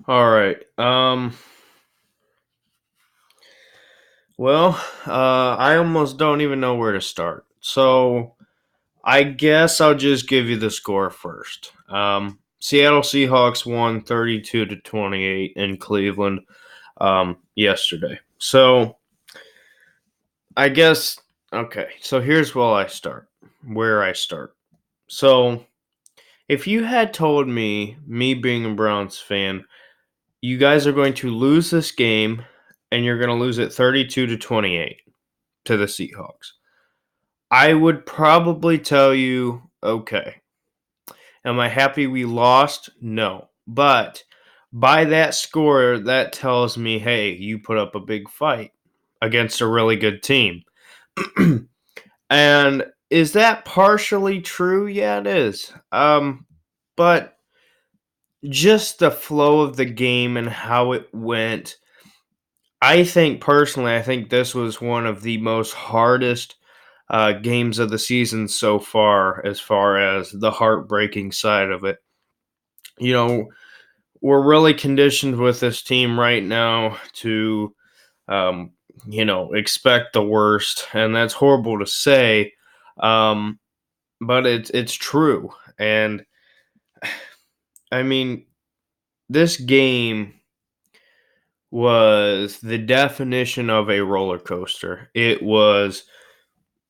All right. I almost don't even know where to start. So I guess I'll just give you the score first. Seattle Seahawks won 32-28 in Cleveland yesterday. So I guess okay. So here's where I start. So if you had told me being a Browns fan, you guys are going to lose this game and you're going to lose it 32-28 to the Seahawks. I would probably tell you, okay. Am I happy we lost? No. But by that score, that tells me, hey, you put up a big fight against a really good team. And is that partially true? Yeah, it is. But just the flow of the game and how it went, I think this was one of the most hardest games of the season so far as the heartbreaking side of it. You know, we're really conditioned with this team right now to, um, expect the worst, and that's horrible to say, um, but it's true. And I mean, this game was the definition of a roller coaster. It was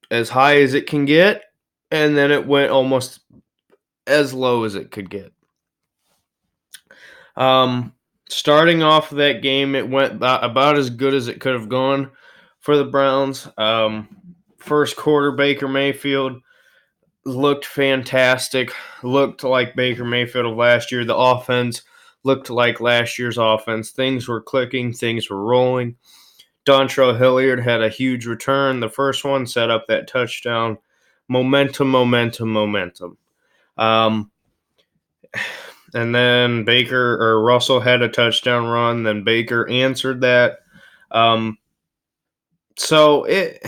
as high as it can get, and then it went almost as low as it could get. Um, Starting off that game, it went about as good as it could have gone for the Browns. First quarter, Baker Mayfield looked fantastic, looked like Baker Mayfield of last year. The offense looked like last year's offense. Things were clicking, things were rolling. Dontrell Hilliard had a huge return. The first one set up that touchdown. Momentum, momentum, momentum. Um, and then Baker or Russell had a touchdown run. Then Baker answered that. Um, so it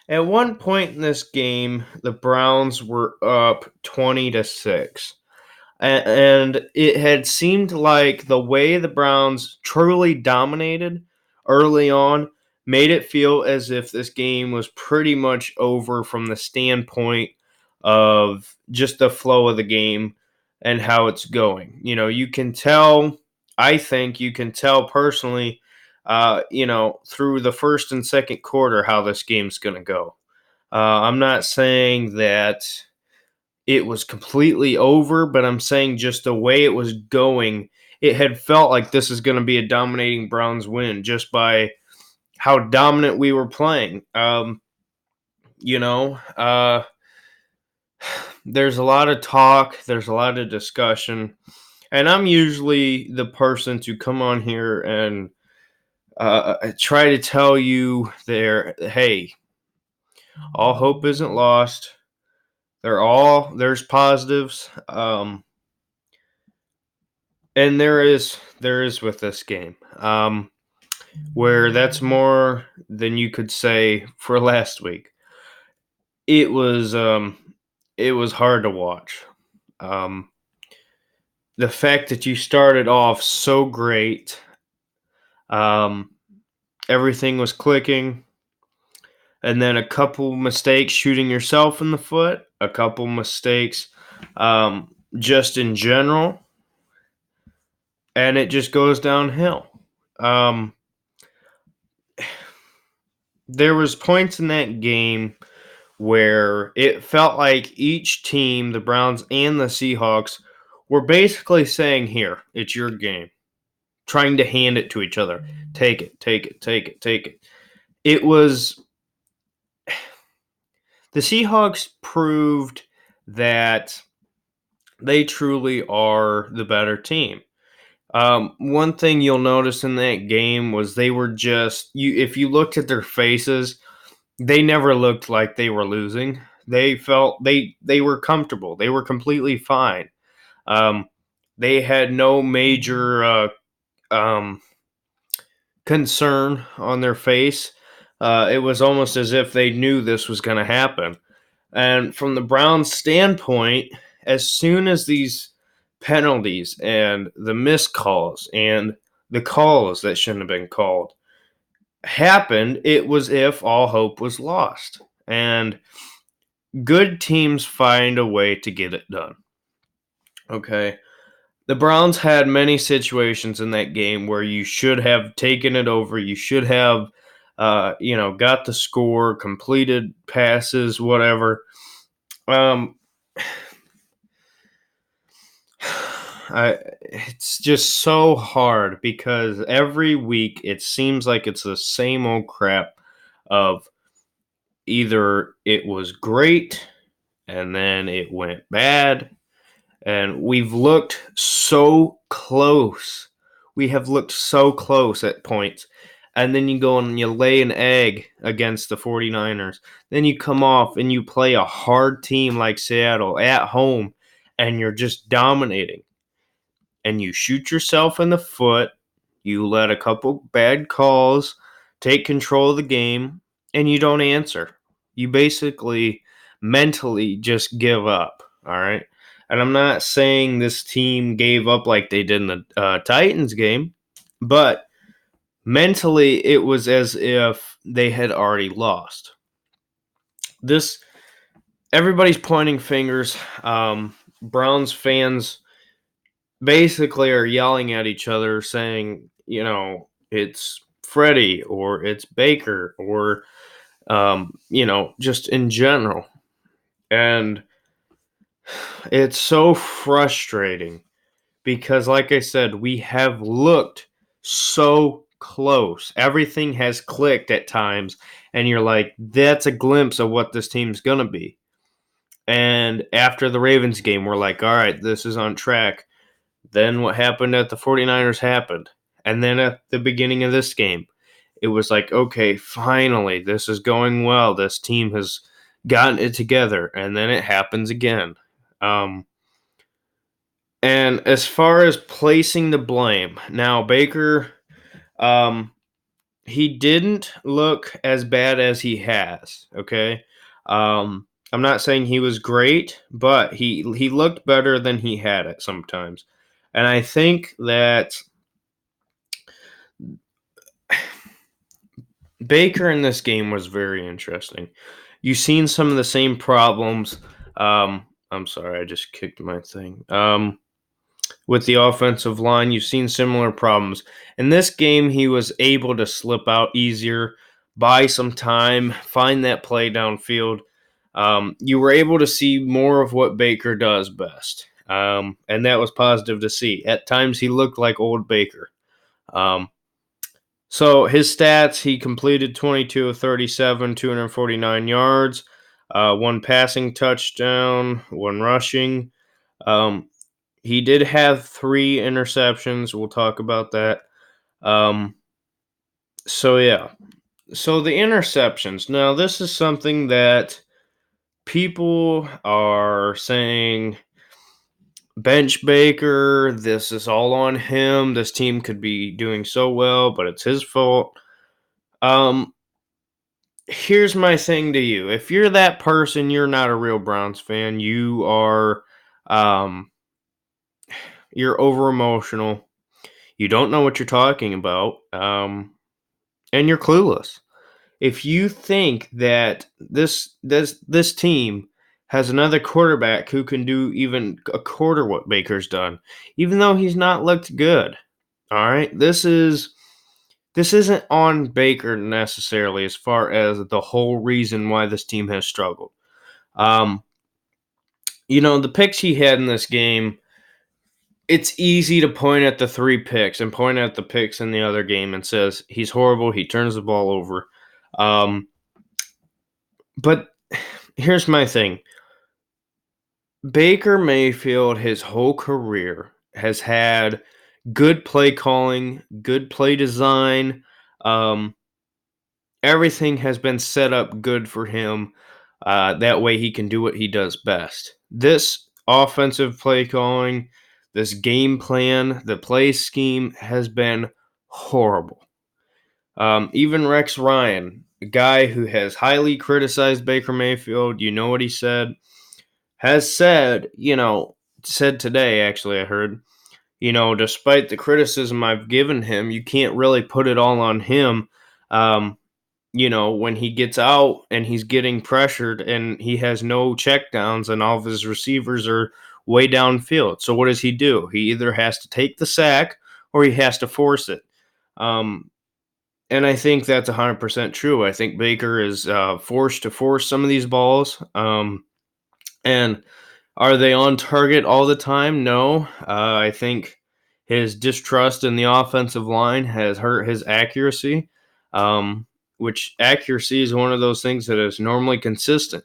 at one point in this game, the Browns were up 20-6. And it had seemed like the way the Browns truly dominated early on made it feel as if this game was pretty much over from the standpoint of just the flow of the game and how it's going. You can tell, I think you can tell personally, through the first and second quarter how this game's going to go. I'm not saying that it was completely over, but I'm saying just the way it was going, it had felt like this is going to be a dominating Browns win just by how dominant we were playing. You know, uh, there's a lot of talk, there's a lot of discussion, and I'm usually the person to come on here and try to tell you there, hey, all hope isn't lost. There's positives. And there is with this game, where that's more than you could say for last week. It was it was hard to watch. Um, the fact that you started off so great, um, everything was clicking, and then a couple mistakes shooting yourself in the foot, a couple mistakes, just in general, and it just goes downhill. Um, there was points in that game where it felt like each team, the Browns and the Seahawks, were basically saying, here, it's your game, trying to hand it to each other. Take it, take it, take it, take it. It was the Seahawks proved that they truly are the better team. One thing you'll notice in that game was they were just you. If you looked at their faces, they never looked like they were losing. They felt they were comfortable. They were completely fine. Um, they had no major um, concern on their face. It was almost as if they knew this was going to happen. And from the Browns' standpoint, as soon as these penalties and the missed calls and the calls that shouldn't have been called happened, it was if all hope was lost. And good teams find a way to get it done. Okay. The Browns had many situations in that game where you should have taken it over. You should have, got the score, completed passes, whatever. Um, it's just so hard because every week it seems like it's the same old crap of either it was great and then it went bad. And we've looked so close. We have looked so close at points. And then you go and you lay an egg against the 49ers. Then you come off and you play a hard team like Seattle at home and you're just dominating. And you shoot yourself in the foot. You let a couple bad calls take control of the game and you don't answer. You basically mentally just give up. All right. And I'm not saying this team gave up like they did in the Titans game, but mentally it was as if they had already lost. This everybody's pointing fingers. Browns fans basically are yelling at each other, saying, it's Freddie or it's Baker or just in general, and it's so frustrating. Because, like I said, we have looked so close. Everything has clicked at times, and you're like, that's a glimpse of what this team's going to be. And after the Ravens game, we're like, all right, this is on track. Then what happened at the 49ers happened. And then at the beginning of this game, it was like, okay, finally, this is going well. This team has gotten it together. And then it happens again. And as far as placing the blame, now Baker, he didn't look as bad as he has. Okay, I'm not saying he was great, but he looked better than he had it sometimes, and I think that Baker in this game was very interesting. You've seen some of the same problems. I'm sorry, I just kicked my thing. With the offensive line, you've seen similar problems. In this game, he was able to slip out easier, buy some time, find that play downfield. You were able to see more of what Baker does best, and that was positive to see. At times, he looked like old Baker. So his stats, he completed 22 of 37, 249 yards, one passing touchdown, one rushing. He did have 3 interceptions. We'll talk about that. Yeah. So the interceptions. Now, this is something that people are saying bench Baker. This is all on him. This team could be doing so well, but it's his fault. Here's my thing to you. If you're that person, you're not a real Browns fan. You are you're over emotional. You don't know what you're talking about, and you're clueless. If you think that this team has another quarterback who can do even a quarter what Baker's done, even though he's not looked good, all right, this isn't on Baker necessarily as far as the whole reason why this team has struggled. The picks he had in this game, it's easy to point at the 3 picks and point at the picks in the other game and says he's horrible. He turns the ball over. But here's my thing. Baker Mayfield, his whole career, has had good play calling, good play design. Everything has been set up good for him. That way he can do what he does best. This offensive play calling, this game plan, the play scheme has been horrible. Even Rex Ryan, a guy who has highly criticized Baker Mayfield, you know what he said, has said, said today, actually, I heard, despite the criticism I've given him, you can't really put it all on him. Um, when he gets out and he's getting pressured and he has no checkdowns and all of his receivers are way downfield. So what does he do? He either has to take the sack or he has to force it. Um, and I think that's 100% true. I think Baker is forced to force some of these balls. And are they on target all the time? No. I think his distrust in the offensive line has hurt his accuracy, which accuracy is one of those things that is normally consistent.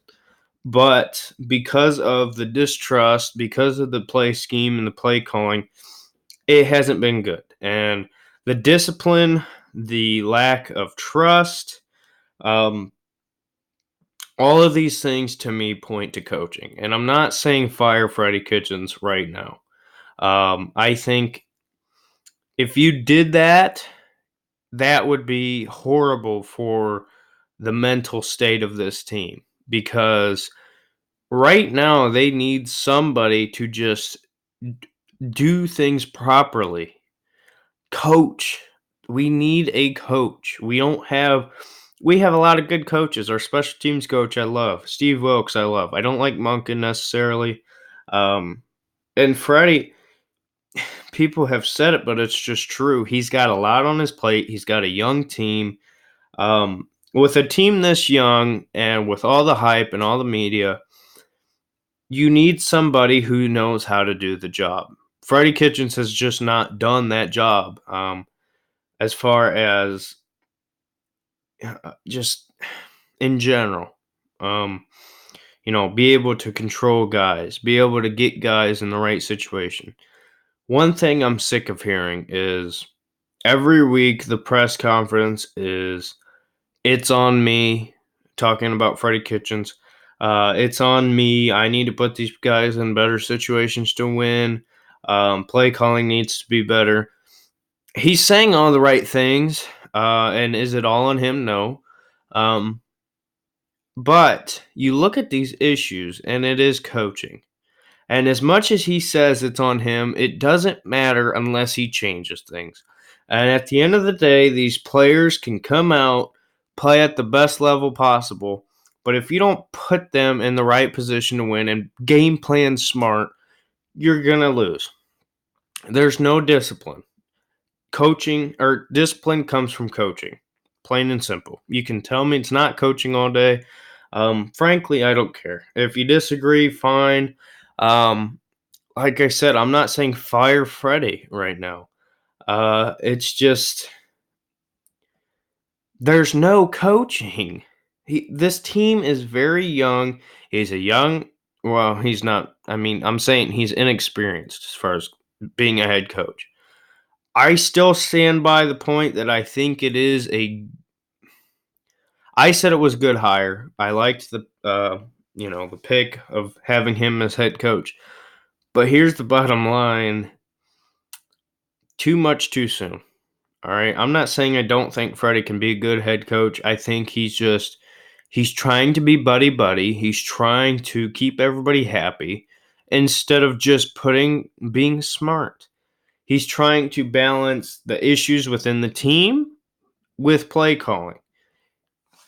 But because of the distrust, because of the play scheme and the play calling, it hasn't been good. And the discipline, the lack of trust, um, all of these things to me point to coaching. And I'm not saying fire Freddie Kitchens right now. I think if you did that, that would be horrible for the mental state of this team because right now they need somebody to just do things properly. Coach. We need a coach. We have a lot of good coaches. Our special teams coach I love. Steve Wilkes I love. I don't like Monken necessarily. Um, and Freddie, people have said it, but it's just true. He's got a lot on his plate. He's got a young team. With a team this young and with all the hype and all the media, you need somebody who knows how to do the job. Freddie Kitchens has just not done that job. As far as just in general, um, be able to control guys, be able to get guys in the right situation. One thing I'm sick of hearing is every week the press conference is it's on me talking about Freddie Kitchens. It's on me. I need to put these guys in better situations to win. Play calling needs to be better. He's saying all the right things. And is it all on him? No. Um, but you look at these issues, and it is coaching. And as much as he says it's on him, it doesn't matter unless he changes things. And at the end of the day, these players can come out, play at the best level possible. But if you don't put them in the right position to win and game plan smart, you're going to lose. There's no discipline. Coaching or discipline comes from coaching, plain and simple. You can tell me it's not coaching all day. Frankly, I don't care. If you disagree, fine. Like I said, I'm not saying fire Freddie right now. It's just there's no coaching. This team is very young. He's a young. Well, he's not. I mean, I'm saying he's inexperienced as far as being a head coach. I still stand by the point that I think it is a. I said it was a good hire. I liked the pick of having him as head coach. But here's the bottom line: too much too soon. All right. I'm not saying I don't think Freddie can be a good head coach. I think he's trying to be buddy buddy. He's trying to keep everybody happy instead of just being smart. He's trying to balance the issues within the team with play calling.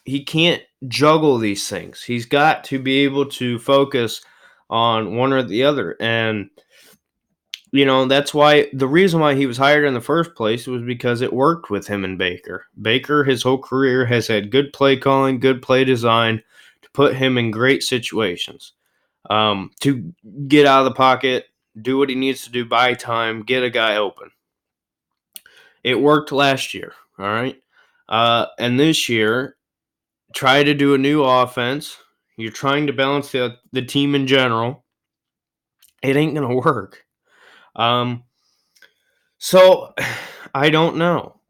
He can't juggle these things. He's got to be able to focus on one or the other. And that's why the reason why he was hired in the first place was because it worked with him and Baker. Baker, his whole career, has had good play calling, good play design to put him in great situations. To get out of the pocket, do what he needs to do, buy time, get a guy open. It worked last year, all right? And this year, try to do a new offense. You're trying to balance the team in general. It ain't going to work. So I don't know.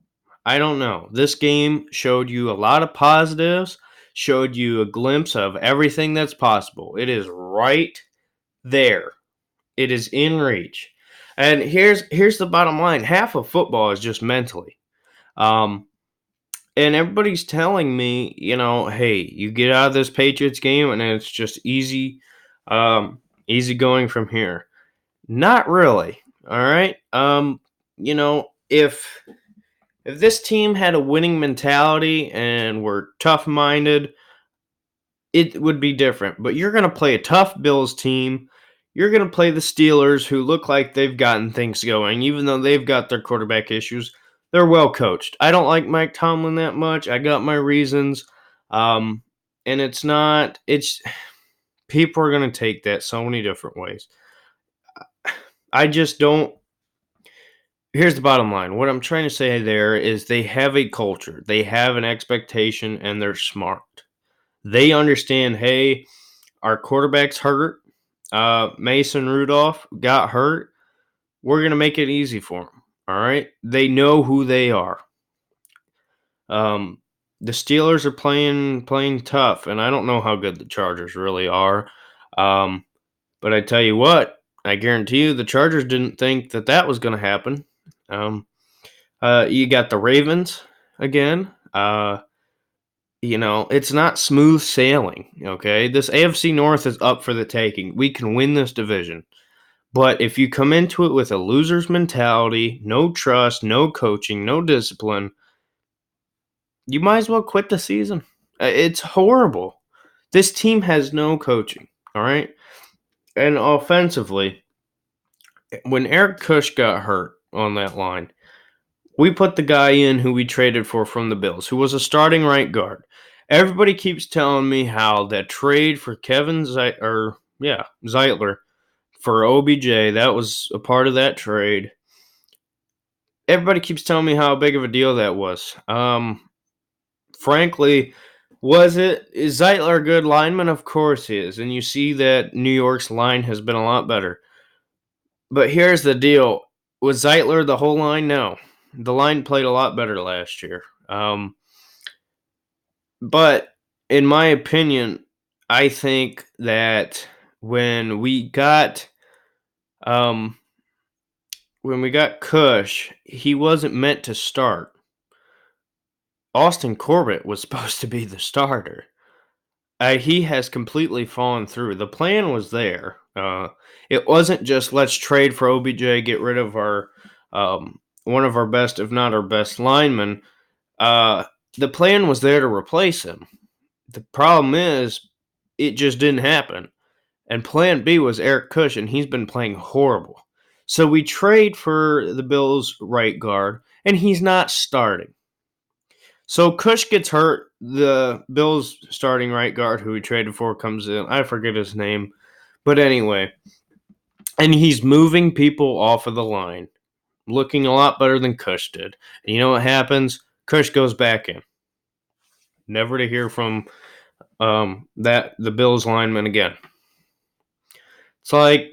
This game showed you a lot of positives, showed you a glimpse of everything that's possible. It is right there. It is in reach. And here's the bottom line. Half of football is just mentally. Um and everybody's telling me, hey, you get out of this Patriots game and it's just easy easy going from here. Not really. All right. If this team had a winning mentality and were tough minded, it would be different. But you're going to play a tough Bills team. You're going to play the Steelers, who look like they've gotten things going, even though they've got their quarterback issues. They're well coached. I don't like Mike Tomlin that much. I got my reasons. Um, and it's people are going to take that so many different ways. I just don't. Here's the bottom line. What I'm trying to say there is they have a culture, they have an expectation, and they're smart. They understand, hey, our quarterback's hurt. Mason Rudolph got hurt. We're going to make it easy for him. All right. They know who they are. Um, the Steelers are playing tough, and I don't know how good the Chargers really are. Um, but I tell you what, I guarantee you the Chargers didn't think that was going to happen. Um, you got the Ravens again. It's not smooth sailing. Okay, this AFC North is up for the taking. We can win this division. But if you come into it with a loser's mentality, no trust, no coaching, no discipline, you might as well quit the season. It's horrible. This team has no coaching, all right? And offensively, when Eric Kush got hurt on that line, we put the guy in who we traded for from the Bills, who was a starting right guard. Everybody keeps telling me how that trade for Zeitler for OBJ, that was a part of that trade. Everybody keeps telling me how big of a deal that was. Frankly, is Zeitler a good lineman? Of course he is. And you see that New York's line has been a lot better. But here's the deal. Was Zeitler the whole line? No. The line played a lot better last year. But in my opinion, I think that when we got um Cush, he wasn't meant to start. Austin Corbett was supposed to be the starter. He has completely fallen through. The plan was there. It wasn't just let's trade for OBJ, get rid of our one of our best, if not our best lineman. The plan was there to replace him. The problem is, it just didn't happen. And plan B was Eric Kush, and he's been playing horrible. So we trade for the Bills' right guard, and he's not starting. So Kush gets hurt. The Bills' starting right guard, who we traded for, comes in. I forget his name. But anyway, and he's moving people off of the line, looking a lot better than Kush did. And you know what happens? Kush goes back in. Never to hear from the Bills lineman again. It's like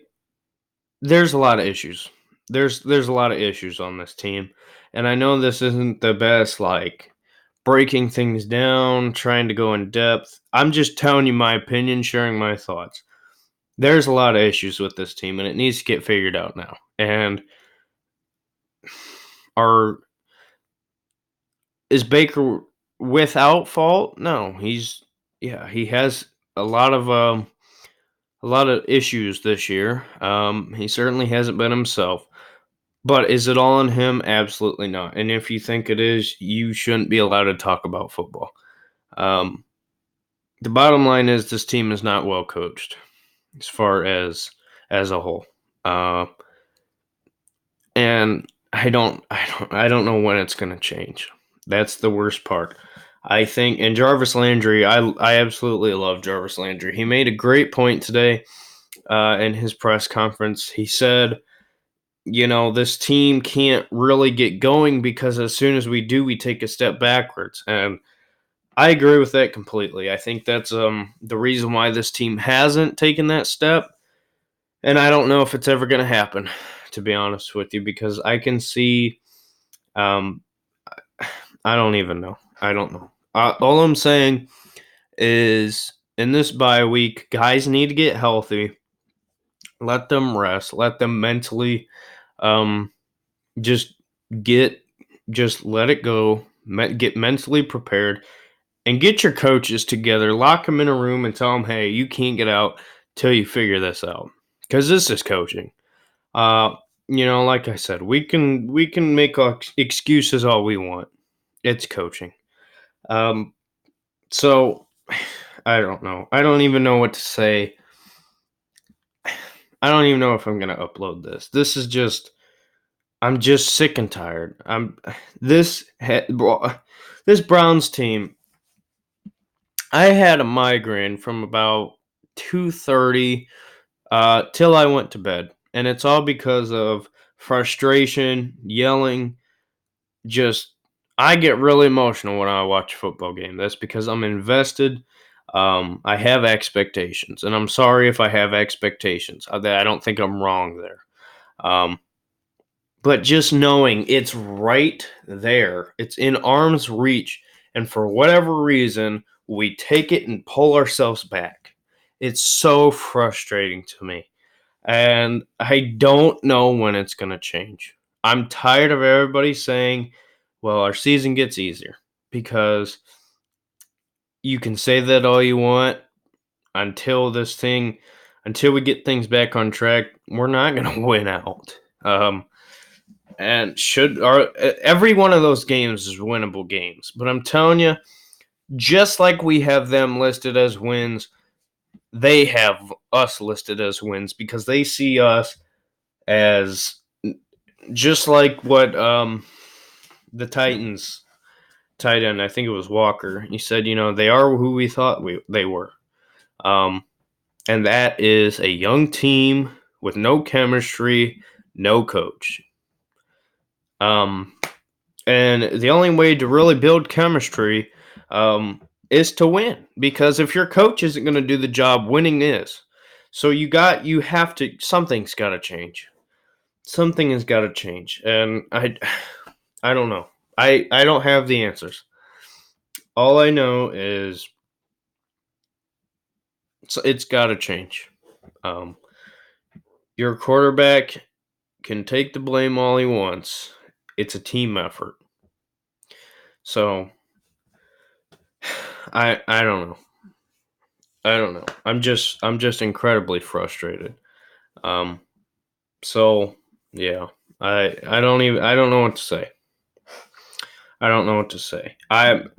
there's a lot of issues. There's a lot of issues on this team. And I know this isn't the best, like, breaking things down, trying to go in depth. I'm just telling you my opinion, sharing my thoughts. There's a lot of issues with this team, and it needs to get figured out now. And is Baker without fault? No, he has a lot of issues this year. He certainly hasn't been himself. But is it all on him? Absolutely not. And if you think it is, you shouldn't be allowed to talk about football. The bottom line is this team is not well coached as far as a whole. And I don't know when it's going to change. That's the worst part. I think, and Jarvis Landry, I absolutely love Jarvis Landry. He made a great point today in his press conference. He said, this team can't really get going because as soon as we do, we take a step backwards. And I agree with that completely. I think that's the reason why this team hasn't taken that step. And I don't know if it's ever going to happen, to be honest with you, because I can see I don't even know. I don't know. All I'm saying is in this bye week, guys need to get healthy. Let them rest. Let them mentally just let it go. Get mentally prepared and get your coaches together. Lock them in a room and tell them, hey, you can't get out till you figure this out. Because this is coaching. Uh, like I said, we can make excuses all we want. It's coaching. Um, so I don't know. I don't even know what to say. I don't even know if I'm gonna upload this. This is just I'm just sick and tired. This Browns team. I had a migraine from about 2:30 till I went to bed, and it's all because of frustration, yelling. Just I get really emotional when I watch a football game. That's because I'm invested. I have expectations, and I'm sorry if I have expectations. I don't think I'm wrong there. Um, but just knowing it's right there, it's in arm's reach, and for whatever reason, we take it and pull ourselves back. It's so frustrating to me. And I don't know when it's going to change. I'm tired of everybody saying, well, our season gets easier, because you can say that all you want until until we get things back on track, we're not going to win out. And every one of those games is winnable games. But I'm telling you, just like we have them listed as wins, they have us listed as wins, because they see us as just like what the Titans tight end, I think it was Walker, he said, they are who we thought they were. And that is a young team with no chemistry, no coach. And the only way to really build chemistry is to win, because if your coach isn't going to do the job, winning is. So something's got to change. Something has got to change, and I don't know. I don't have the answers. All I know is it's got to change. Um, your quarterback can take the blame all he wants. It's a team effort. So I don't know. I don't know. I'm just incredibly frustrated. Um, so yeah, I don't know what to say. I don't know what to say. I'm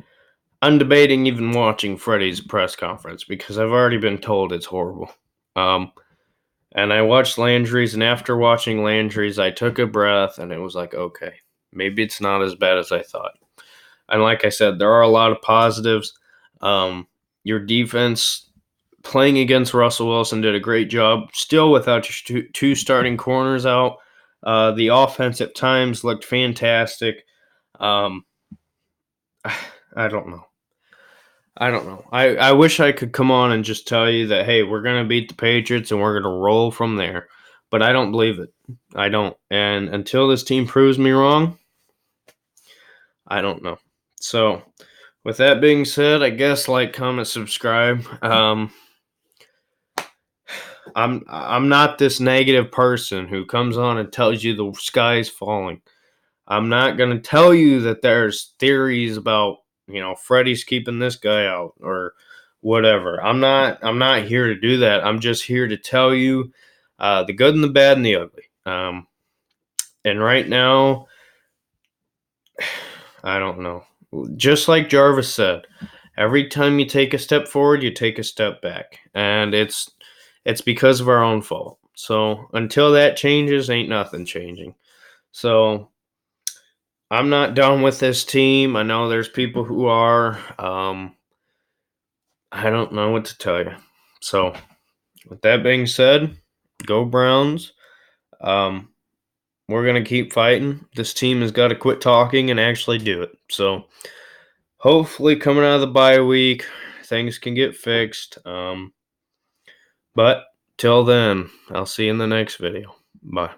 debating even watching Freddie's press conference, because I've already been told it's horrible. Um, and I watched Landry's, and after watching Landry's, I took a breath, and it was like, okay, maybe it's not as bad as I thought. And like I said, there are a lot of positives. Your defense playing against Russell Wilson did a great job, still without your two starting corners out. The offense at times looked fantastic. Um, I don't know. I don't know. I wish I could come on and just tell you that, hey, we're going to beat the Patriots and we're going to roll from there. But I don't believe it. I don't. And until this team proves me wrong, I don't know. So, with that being said, I guess like, comment, subscribe. I'm not this negative person who comes on and tells you the sky's falling. I'm not going to tell you that there's theories about, Freddie's keeping this guy out or whatever. I'm not here to do that. I'm just here to tell you the good and the bad and the ugly. And right now, I don't know. Just like Jarvis said, every time you take a step forward, you take a step back. And it's because of our own fault. So until that changes, ain't nothing changing. So I'm not done with this team. I know there's people who are. I don't know what to tell you. So with that being said, go Browns. Um, we're gonna keep fighting. This team has got to quit talking and actually do it. So hopefully, coming out of the bye week, things can get fixed. But till then, I'll see you in the next video. Bye.